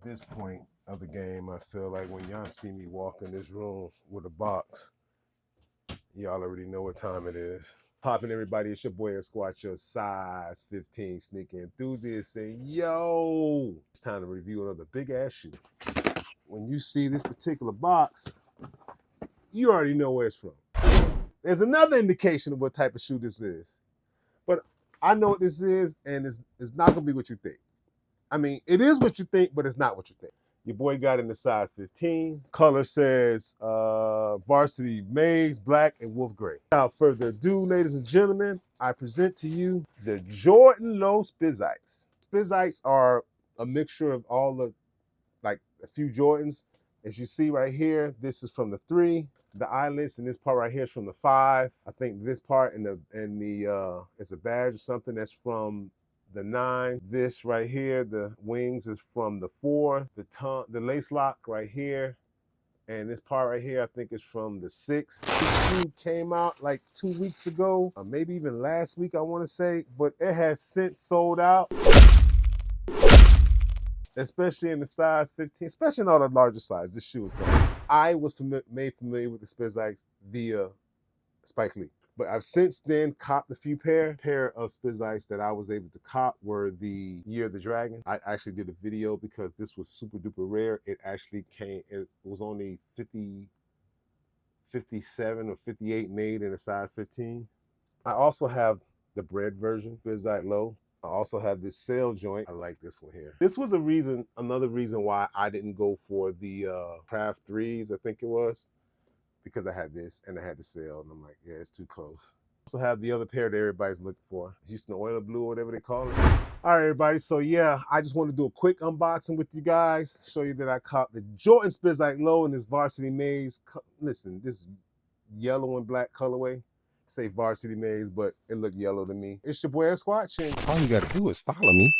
this point of the game, I feel like when y'all see me walk in this room with a box, y'all already know what time it is. Popping everybody, it's your boy Squat, your size 15 sneaker enthusiast, saying, yo, it's time to review another big ass shoe. When you see this particular box, you already know where it's from. There's another indication of what type of shoe this is, but I know what this is, and it's not gonna be what you think. I mean, it is what you think, but it's not what you think. Your boy got in the size 15. Color says Varsity Maize, black, and wolf gray. Without further ado, ladies and gentlemen, I present to you the Jordan Low Spizites. Spizites are a mixture of all the, like a few Jordans. As you see right here, this is from the 3. The eyelets and this part right here is from the 5. I think this part in the it's a badge or something that's from the 9. This right here, the wings, is from the 4. The lace lock right here, and this part right here, I think is from the 6. This shoe came out like 2 weeks ago, or maybe even last week, I want to say, but it has since sold out. Especially in the size 15, especially in all the larger size, this shoe is gone. I was made familiar with the Spizites via Spike Lee. But I've since then copped a few pair of Spizites that I was able to cop were the Year of the Dragon. I actually did a video because this was super duper rare. It actually it was only 57 or 58 made in a size 15. I also have the bread version, Spizite Low. I also have this sail joint. I like this one here. This was another reason why I didn't go for the Craft 3s, I think it was, because I had this and I had the sail, and I'm like, yeah, it's too close. I also have the other pair that everybody's looking for, Houston Oil Blue or whatever they call it. All right, everybody, so yeah, I just want to do a quick unboxing with you guys, show you that I copped the Jordan Spizite Low in this Varsity Maize. Listen, this yellow and black colorway. Say Varsity Maize, but it looked yellow to me. It's your boy Squatch, and all you gotta do is follow me